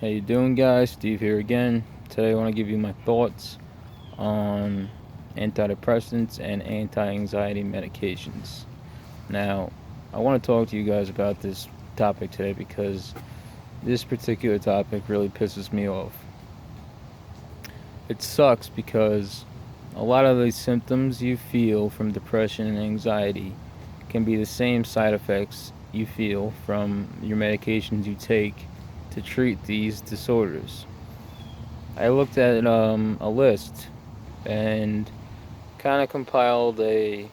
How you doing, guys? Steve here again. Today I want to give you my thoughts on antidepressants and anti-anxiety medications. Now, I want to talk to you guys about this topic today because this particular topic really pisses me off. It sucks because a lot of the symptoms you feel from depression and anxiety can be the same side effects you feel from your medications you take to treat these disorders. I looked at a list and kind of compiled a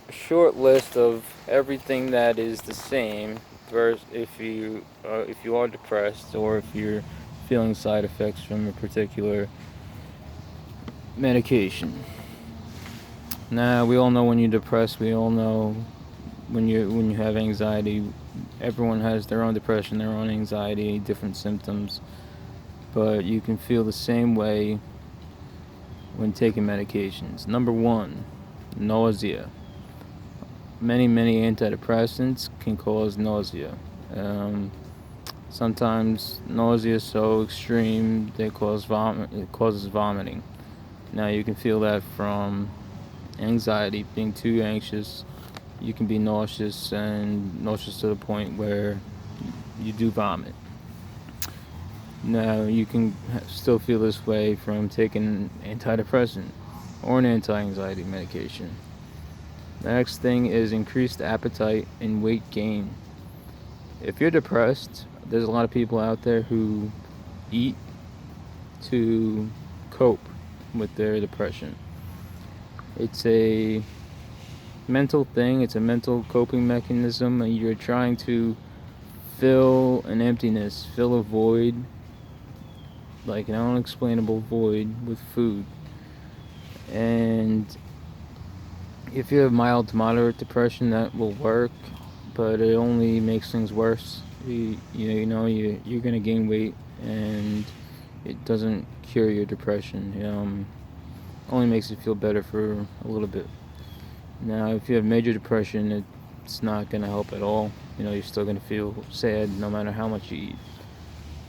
short list of everything that is the same versus if you are depressed or if you're feeling side effects from a particular medication. Now, we all know when you're depressed. We all know when you have anxiety. Everyone has their own depression, their own anxiety, different symptoms, but you can feel the same way when taking medications. Number one, nausea. Many antidepressants can cause nausea. Um, Sometimes nausea is so extreme they cause vomit. It causes vomiting. Now you can feel that from anxiety, being too anxious. You can be nauseous and nauseous to the point where you do vomit. Now you can still feel this way from taking an antidepressant or an anti-anxiety medication. The next thing is increased appetite and weight gain. If you're depressed, there's a lot of people out there who eat to cope with their depression. It's a mental thing, it's a mental coping mechanism, and you're trying to fill an emptiness, fill a void, like an unexplainable void, with food. And if you have mild to moderate depression, that will work, but it only makes things worse. You're gonna gain weight, and it doesn't cure your depression. Only makes it feel better for a little bit. Now, if you have major depression, it's not gonna help at all. You're still gonna feel sad no matter how much you eat.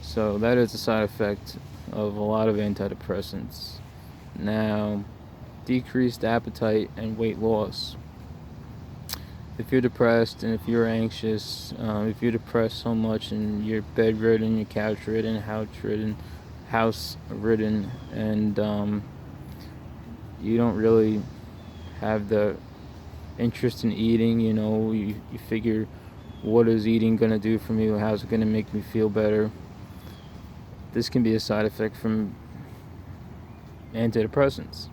So that is a side effect of a lot of antidepressants. Now, decreased appetite and weight loss. If you're depressed and if you're anxious, if you're depressed so much and you're bedridden, you're couch ridden, house ridden, and you don't really have the interest in eating, you figure, what is eating going to do for me? How's it going to make me feel better? This can be a side effect from antidepressants.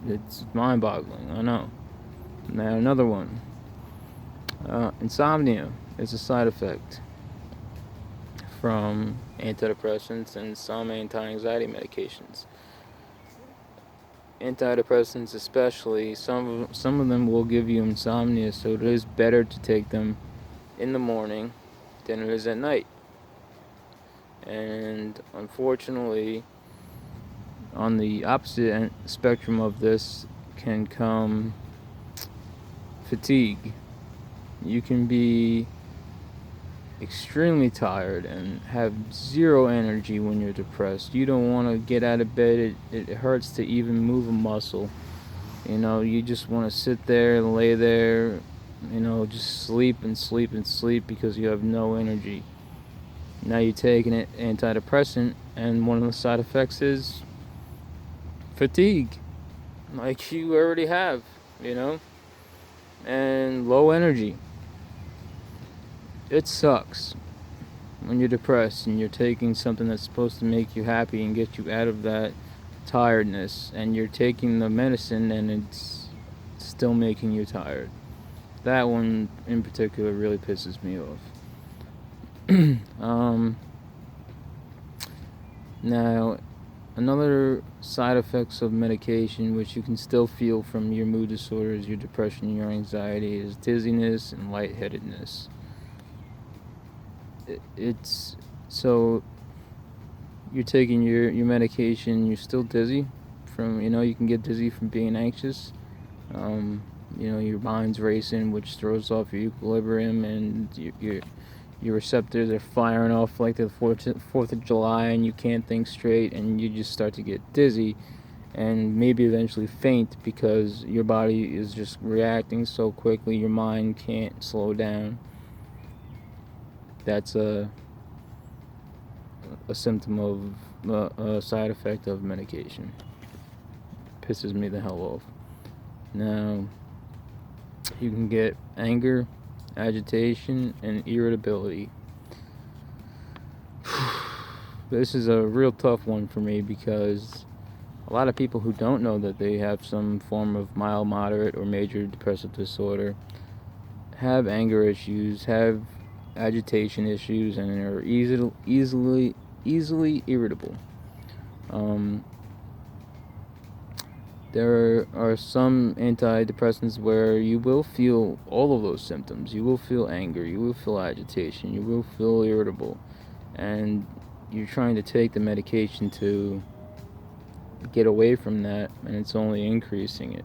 It's mind-boggling, I know. Now, another one. Insomnia is a side effect from antidepressants and some anti-anxiety medications. Antidepressants especially, some of them will give you insomnia, so it is better to take them in the morning than it is at night. And unfortunately, on the opposite spectrum of this can come fatigue. You can be extremely tired and have zero energy when you're depressed. You don't want to get out of bed. It hurts to even move a muscle. You just want to sit there and lay there, just sleep and sleep and sleep because you have no energy. Now you take an antidepressant, and one of the side effects is fatigue, like you already have, and low energy. It sucks when you're depressed and you're taking something that's supposed to make you happy and get you out of that tiredness, and you're taking the medicine and it's still making you tired. That one in particular really pisses me off. Now, another side effects of medication, which you can still feel from your mood disorders, your depression, your anxiety, is dizziness and lightheadedness. It's so you're taking your medication, you're still dizzy from, you can get dizzy from being anxious. Your mind's racing, which throws off your equilibrium, and your receptors are firing off like the 4th of July, and you can't think straight, and you just start to get dizzy and maybe eventually faint because your body is just reacting so quickly, your mind can't slow down. That's a symptom of a side effect of medication. Pisses me the hell off. Now, you can get anger, agitation, and irritability. This is a real tough one for me because a lot of people who don't know that they have some form of mild, moderate, or major depressive disorder have anger issues, have agitation issues, and are easily irritable. There are some antidepressants where you will feel all of those symptoms. You will feel anger, you will feel agitation, you will feel irritable, and you're trying to take the medication to get away from that, and it's only increasing it.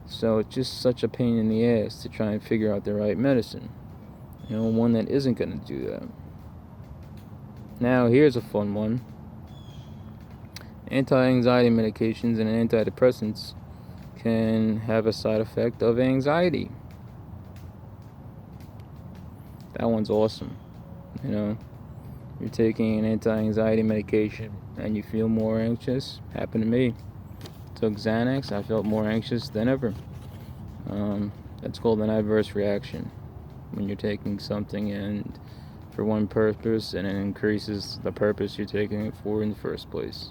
So it's just such a pain in the ass to try and figure out the right medicine. One that isn't going to do that. Now, here's a fun one. Anti-anxiety medications and antidepressants can have a side effect of anxiety. That one's awesome. You're taking an anti-anxiety medication and you feel more anxious. Happened to me. Took Xanax, I felt more anxious than ever. That's called an adverse reaction. When you're taking something and for one purpose and it increases the purpose you're taking it for in the first place.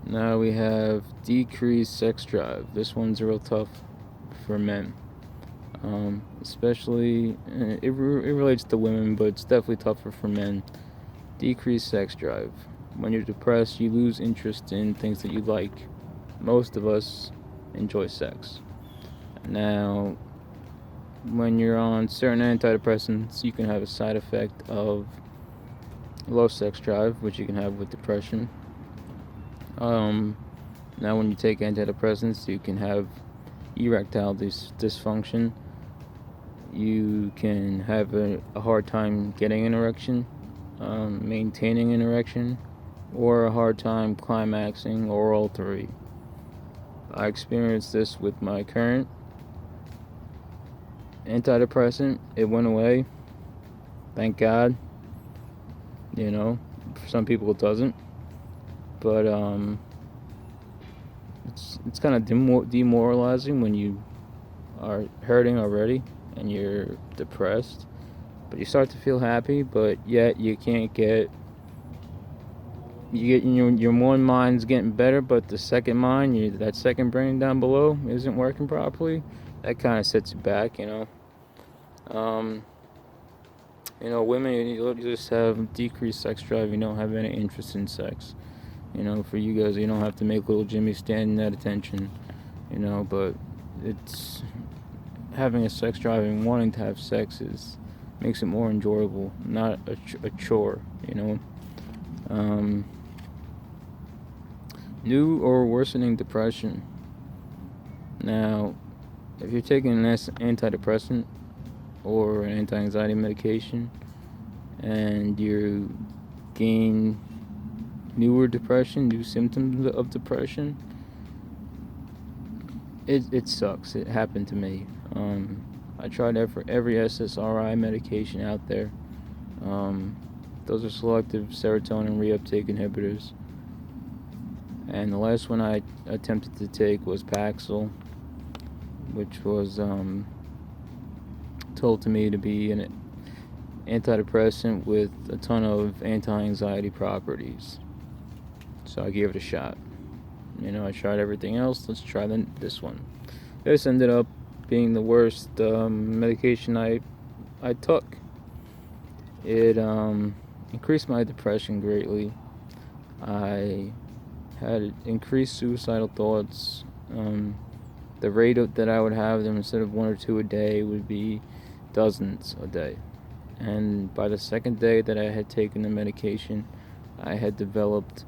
Now we have decreased sex drive. This one's real tough for men. Especially, it relates to women, but it's definitely tougher for men. Decreased sex drive. When you're depressed, you lose interest in things that you like. Most of us enjoy sex. Now, when you're on certain antidepressants, you can have a side effect of low sex drive, which you can have with depression. Now when you take antidepressants, you can have erectile dysfunction. You can have a hard time getting an erection, maintaining an erection, or a hard time climaxing or all three. I experienced this with my current antidepressant. It went away. Thank God. For some people it doesn't. But it's kind of demoralizing when you are hurting already and you're depressed, but you start to feel happy, but yet you can't get. Your one mind's getting better, but the second mind, that second brain down below, isn't working properly. That kind of sets you back, Women, you just have decreased sex drive. You don't have any interest in sex. For you guys, you don't have to make little Jimmy standing at attention, but it's having a sex drive and wanting to have sex makes it more enjoyable, not a chore, New or worsening depression. Now, if you're taking an antidepressant or an anti-anxiety medication and you gain newer depression, new symptoms of depression, it sucks. It happened to me. I tried every SSRI medication out there. Those are selective serotonin reuptake inhibitors. And the last one I attempted to take was Paxil, which was told to me to be an antidepressant with a ton of anti-anxiety properties. So I gave it a shot. I tried everything else. Let's try this one. This ended up being the worst medication I took. It increased my depression greatly. I had increased suicidal thoughts. The rate that I would have them, instead of 1 or 2 a day, would be dozens a day. And by the second day that I had taken the medication, I had developed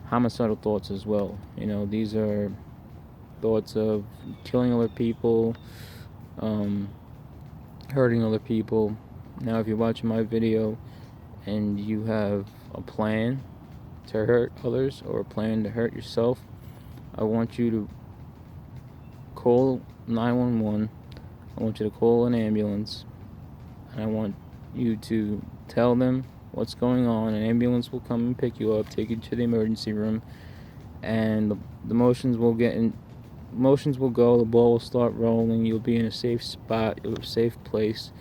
homicidal thoughts as well. These are thoughts of killing other people, hurting other people. Now, if you're watching my video and you have a plan to hurt others or a plan to hurt yourself, I want you to call 911. I want you to call an ambulance, and I want you to tell them what's going on. An ambulance will come and pick you up, take you to the emergency room, and the motions will go, the ball will start rolling, you'll be in a safe spot, a safe place,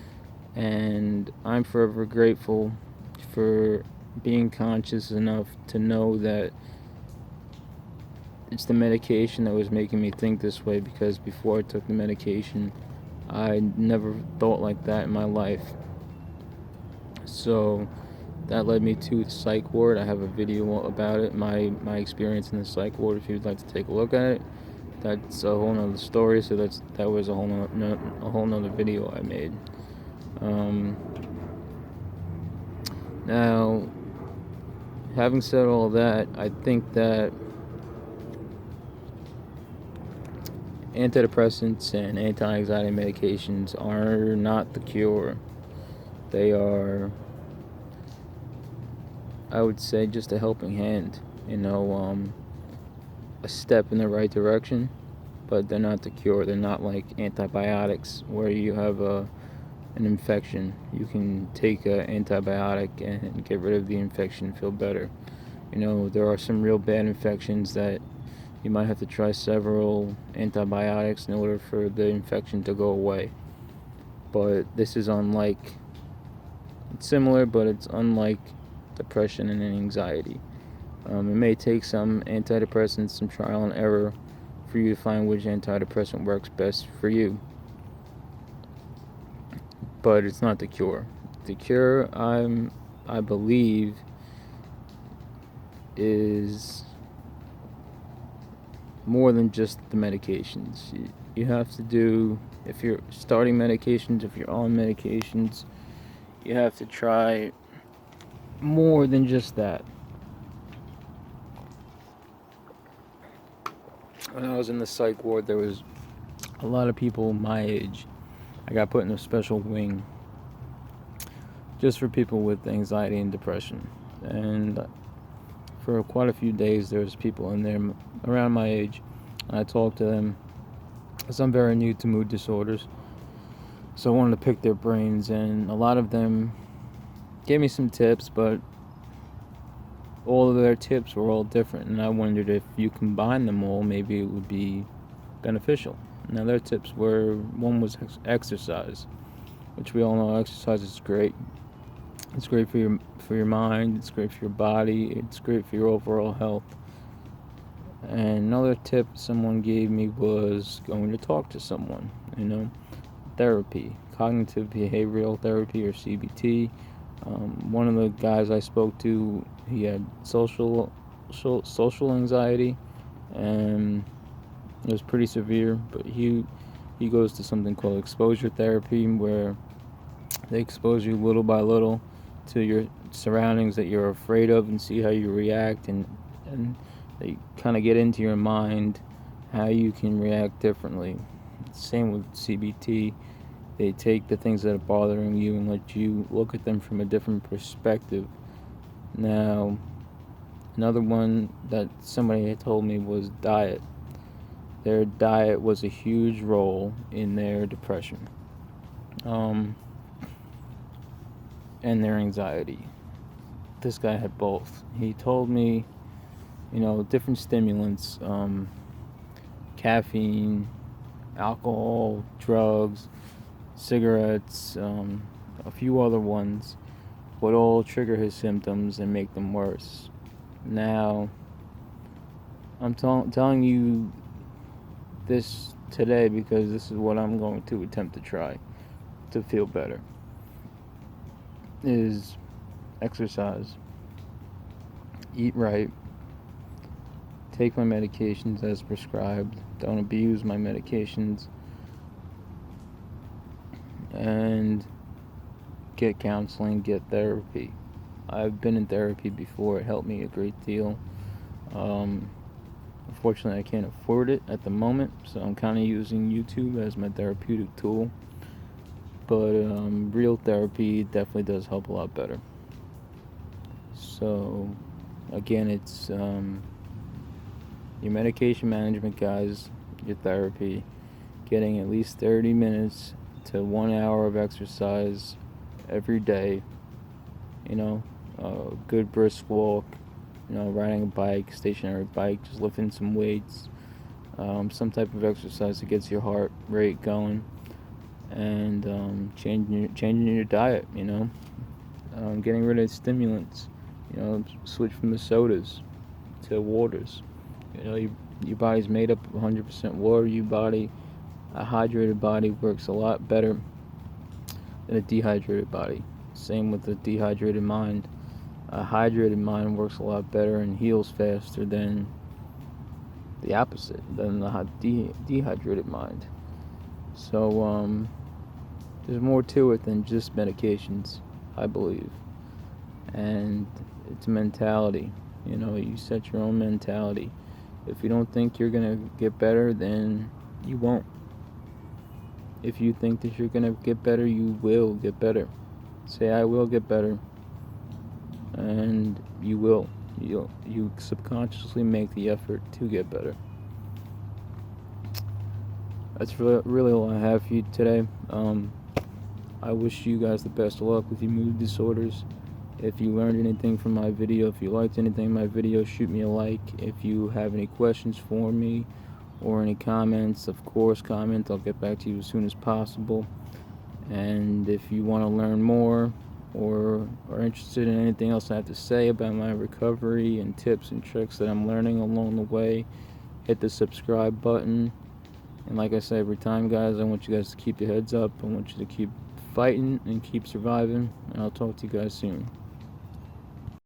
and I'm forever grateful for being conscious enough to know that it's the medication that was making me think this way, because before I took the medication, I never thought like that in my life. So that led me to the psych ward. I have a video about it, my experience in the psych ward, if you'd like to take a look at it. That's a whole nother story, so that was a whole nother video I made. Now, having said all that, I think that antidepressants and anti-anxiety medications are not the cure. They are, I would say, just a helping hand, a step in the right direction, but they're not the cure. They're not like antibiotics where you have an infection. You can take an antibiotic and get rid of the infection, feel better. There are some real bad infections that you might have to try several antibiotics in order for the infection to go away. But this is it's similar, but it's unlike depression and anxiety. It may take some antidepressants, some trial and error, for you to find which antidepressant works best for you. But it's not the cure. The cure, I believe, is more than just the medications. You have to do, if you're starting medications, if you're on medications, you have to try more than just that. When I was in the psych ward, there was a lot of people my age. I got put in a special wing just for people with anxiety and depression. And for quite a few days, there was people in there around my age. I talked to them, because I'm very new to mood disorders, so I wanted to pick their brains, and a lot of them gave me some tips, but all of their tips were all different, and I wondered if you combine them all, maybe it would be beneficial. Now, their tips were, one was exercise, which we all know exercise is great. It's great for your mind, it's great for your body, it's great for your overall health. And another tip someone gave me was going to talk to someone, therapy, cognitive behavioral therapy, or CBT. One of the guys I spoke to, he had social anxiety, and it was pretty severe, but he goes to something called exposure therapy, where they expose you little by little to your surroundings that you're afraid of and see how you react, and they kind of get into your mind how you can react differently. Same with CBT. They take the things that are bothering you and let you look at them from a different perspective. Now, another one that somebody had told me was diet. Their diet was a huge role in their depression, and their anxiety. This guy had both. He told me, different stimulants, caffeine, alcohol, drugs, cigarettes, a few other ones, would all trigger his symptoms and make them worse. Now, I'm telling you this today because this is what I'm going to attempt to try to feel better, is exercise, eat right, take my medications as prescribed, don't abuse my medications, and get counseling, get therapy. I've been in therapy before. It helped me a great deal. Unfortunately, I can't afford it at the moment, so I'm kind of using YouTube as my therapeutic tool. but real therapy definitely does help a lot better. So again, it's your medication management, guys, your therapy, getting at least 30 minutes to 1 hour of exercise every day. You know, a good brisk walk, riding a bike, stationary bike, just lifting some weights, some type of exercise that gets your heart rate going, and changing your diet. Getting rid of stimulants. Switch from the sodas to waters. Your body's made up of 100% water. A hydrated body works a lot better than a dehydrated body. Same with the dehydrated mind. A hydrated mind works a lot better and heals faster than the opposite, than the dehydrated mind. So there's more to it than just medications, I believe. And it's mentality. You set your own mentality. If you don't think you're gonna get better, then you won't. If you think that you're gonna get better, you will get better. Say, I will get better, and you will. You subconsciously make the effort to get better. That's really all I have for you today. I wish you guys the best of luck with your mood disorders. If you learned anything from my video, if you liked anything in my video, shoot me a like. If you have any questions for me or any comments, of course, comment. I'll get back to you as soon as possible. And if you want to learn more or are interested in anything else I have to say about my recovery and tips and tricks that I'm learning along the way, hit the subscribe button. And like I say every time, guys, I want you guys to keep your heads up. I want you to keep fighting and keep surviving. And I'll talk to you guys soon.